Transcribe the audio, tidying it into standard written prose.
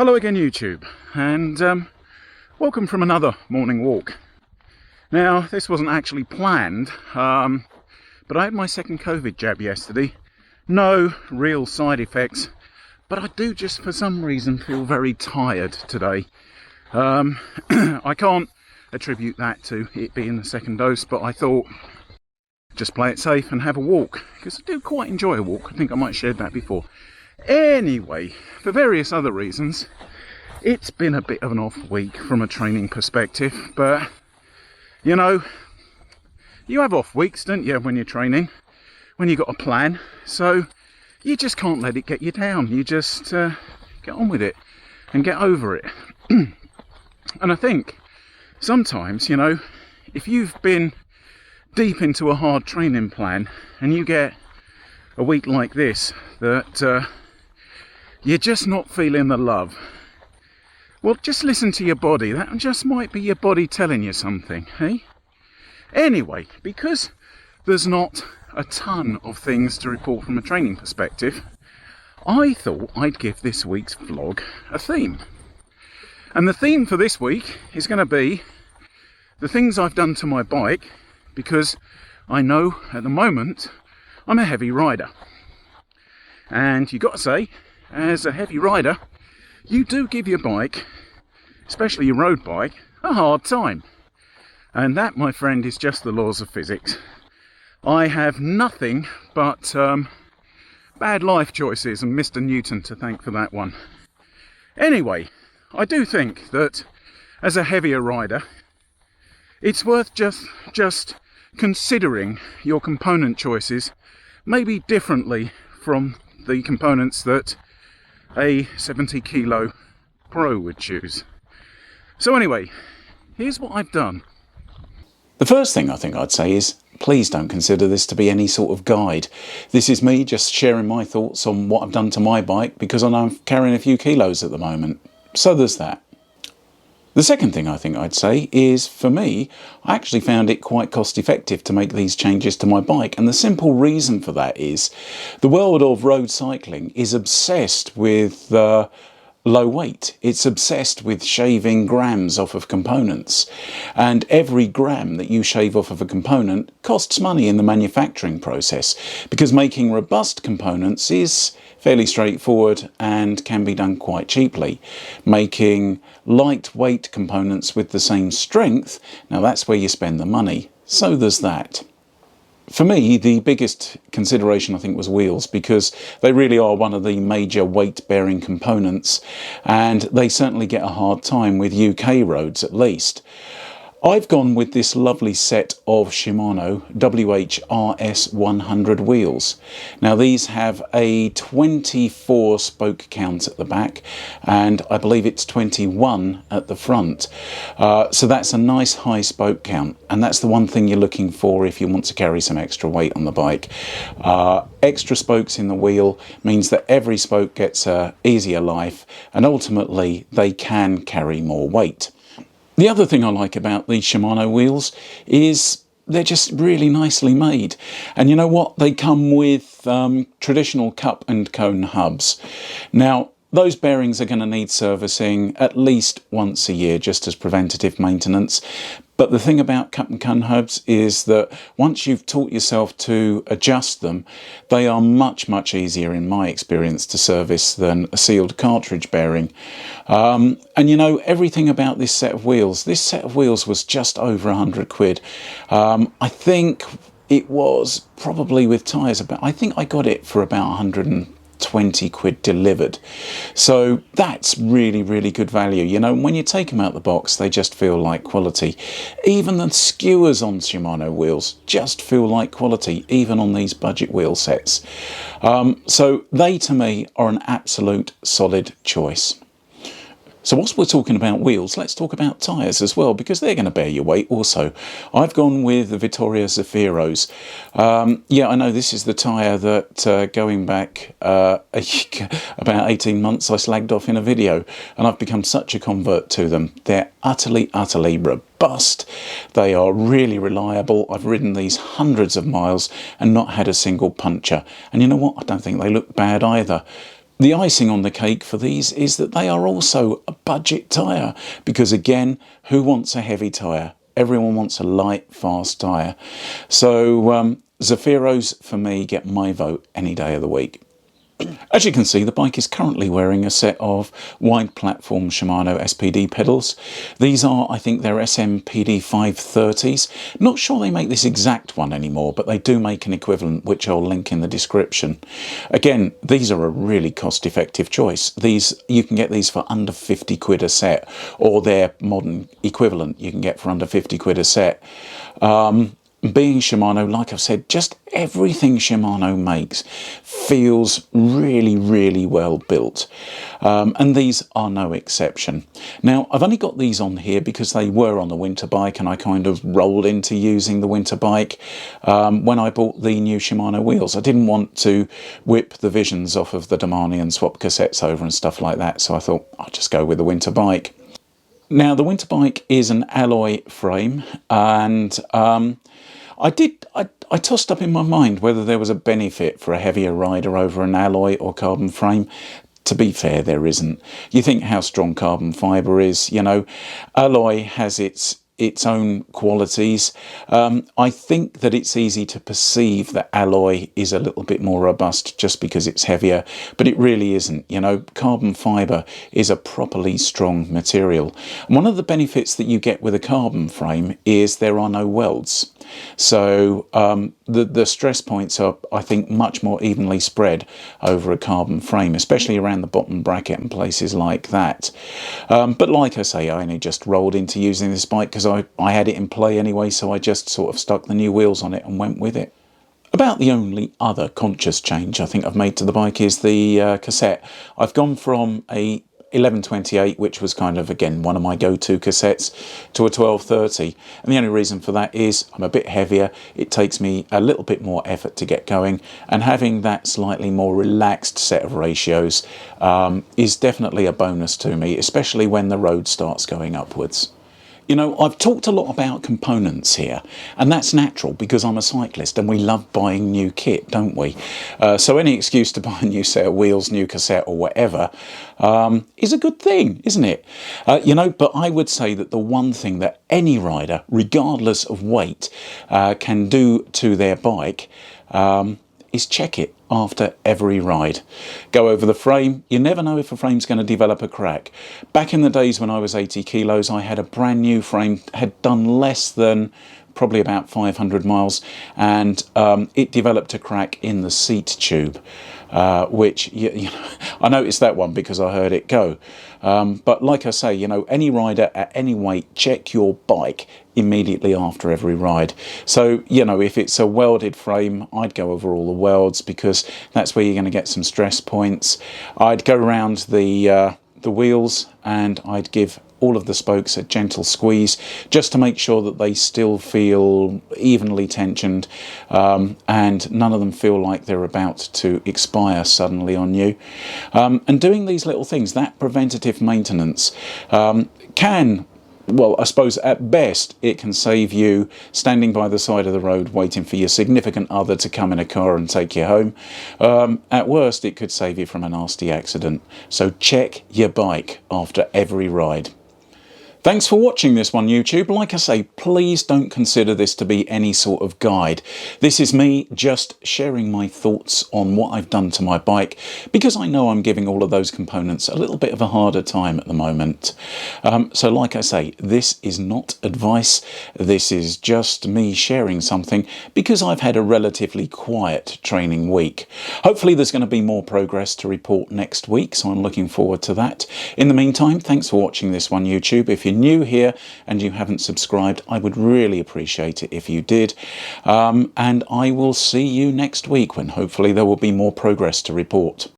Hello again YouTube, and welcome from another morning walk. Now this wasn't actually planned, but I had my second COVID jab yesterday. No real side effects, but I do just for some reason feel very tired today. I can't attribute that to it being the second dose, but I thought just play it safe and have a walk, because I do quite enjoy a walk. I think I might have shared that before. Anyway, for various other reasons, it's been a bit of an off week from a training perspective, but you know, you have off weeks, don't you, when you're training, when you've got a plan, so you just can't let it get you down. You just get on with it and get over it. And I think sometimes, you know, if you've been deep into a hard training plan and you get a week like this that you're just not feeling the love, well, just listen to your body. That just might be your body telling you something, hey? Anyway, because there's not a ton of things to report from a training perspective, I thought I'd give this week's vlog a theme. And the theme for this week is going to be the things I've done to my bike, because I know at the moment I'm a heavy rider. And you've got to say, as a heavy rider, you do give your bike, especially your road bike, a hard time. And that, my friend, is just the laws of physics. I have nothing but bad life choices and Mr. Newton to thank for that one. Anyway, I do think that as a heavier rider, it's worth just considering your component choices maybe differently from the components that a 70 kilo pro would choose. So anyway, here's what I've done. The first thing I think I'd say is, please don't consider this to be any sort of guide. This is me just sharing my thoughts on what I've done to my bike, because I know I'm carrying a few kilos at the moment. So there's that. The second thing I think I'd say is, for me, I actually found it quite cost effective to make these changes to my bike. And the simple reason for that is the world of road cycling is obsessed with low weight. It's obsessed with shaving grams off of components. And every gram that you shave off of a component costs money in the manufacturing process, because making robust components is fairly straightforward and can be done quite cheaply. Making lightweight components with the same strength, now that's where you spend the money. So there's that. For me, the biggest consideration I think was wheels, because they really are one of the major weight-bearing components, and they certainly get a hard time with UK roads at least. I've gone with this lovely set of Shimano WHRS 100 wheels. Now these have a 24 spoke count at the back, and I believe it's 21 at the front. So that's a nice high spoke count, and that's the one thing you're looking for if you want to carry some extra weight on the bike. Extra spokes in the wheel means that every spoke gets a easier life, and ultimately they can carry more weight. The other thing I like about these Shimano wheels is they're just really nicely made. And you know what? They come with traditional cup and cone hubs. Now, those bearings are going to need servicing at least once a year, just as preventative maintenance. But the thing about cup and cone hubs is that once you've taught yourself to adjust them, they are much, much easier in my experience to service than a sealed cartridge bearing. And you know, everything about this set of wheels was just over 100 quid. I think it was probably with tyres about, I think I got it for about 120 quid delivered. So that's really, really good value. You know, when you take them out the box, they just feel like quality. Even the skewers on Shimano wheels just feel like quality, even on these budget wheel sets. So they, to me, are an absolute solid choice. So whilst we're talking about wheels, let's talk about tyres as well, because they're going to bear your weight also. I've gone with the Vittoria Zafiros. Yeah, I know this is the tyre that going back about 18 months I slagged off in a video, and I've become such a convert to them. They're utterly, utterly robust. They are really reliable. I've ridden these hundreds of miles and not had a single puncture. And you know what? I don't think they look bad either. The icing on the cake for these is that they are also a budget tyre, because again, who wants a heavy tyre? Everyone wants a light, fast tyre. So Zefiros, for me, get my vote any day of the week. As you can see, the bike is currently wearing a set of wide platform Shimano SPD pedals. These are, I think, they're SMPD 530s. Not sure they make this exact one anymore, but they do make an equivalent, which I'll link in the description. Again, these are a really cost-effective choice. You can get these for under 50 quid a set, or their modern equivalent you can get for under 50 quid a set. Being Shimano, like I've said, just everything Shimano makes feels really, really well built. And these are no exception. Now, I've only got these on here because they were on the winter bike, and I kind of rolled into using the winter bike when I bought the new Shimano wheels. I didn't want to whip the Visions off of the Damani and swap cassettes over and stuff like that, so I thought I'll just go with the winter bike. Now, the winter bike is an alloy frame, and I tossed up in my mind whether there was a benefit for a heavier rider over an alloy or carbon frame. To be fair, there isn't. You think how strong carbon fibre is, you know. Alloy has its own qualities. I think that it's easy to perceive that alloy is a little bit more robust just because it's heavier, but it really isn't. You know, carbon fibre is a properly strong material. And one of the benefits that you get with a carbon frame is there are no welds. So the stress points are, I think, much more evenly spread over a carbon frame, especially around the bottom bracket and places like that. But like I say, I only just rolled into using this bike because I had it in play anyway, so I just sort of stuck the new wheels on it and went with it. About the only other conscious change I think I've made to the bike is the cassette. I've gone from a 1128, which was kind of, again, one of my go-to cassettes, to a 1230, and the only reason for that is I'm a bit heavier. It takes me a little bit more effort to get going, and having that slightly more relaxed set of ratios is definitely a bonus to me, especially when the road starts going upwards. You know, I've talked a lot about components here, and that's natural because I'm a cyclist and we love buying new kit, don't we? So any excuse to buy a new set of wheels, new cassette or whatever is a good thing, isn't it? You know, but I would say that the one thing that any rider, regardless of weight, can do to their bike is check it after every ride. Go over the frame. You never know if a frame's going to develop a crack. Back in the days when I was 80 kilos, I had a brand new frame, had done less than probably about 500 miles, and it developed a crack in the seat tube, which, you know, I noticed that one because I heard it go. But like I say, you know, any rider at any weight, check your bike immediately after every ride. So, you know, if it's a welded frame, I'd go over all the welds because that's where you're going to get some stress points. I'd go around the wheels and I'd give all of the spokes a gentle squeeze just to make sure that they still feel evenly tensioned and none of them feel like they're about to expire suddenly on you. And doing these little things, that preventative maintenance can, well, I suppose at best it can save you standing by the side of the road waiting for your significant other to come in a car and take you home. At worst, it could save you from a nasty accident. So check your bike after every ride. Thanks for watching this one, YouTube. Like I say, please don't consider this to be any sort of guide. This is me just sharing my thoughts on what I've done to my bike, because I know I'm giving all of those components a little bit of a harder time at the moment. So like I say, this is not advice. This is just me sharing something because I've had a relatively quiet training week. Hopefully there's going to be more progress to report next week, so I'm looking forward to that. In the meantime, thanks for watching this one, YouTube. If you're new here and you haven't subscribed, I would really appreciate it if you did. And I will see you next week when hopefully there will be more progress to report.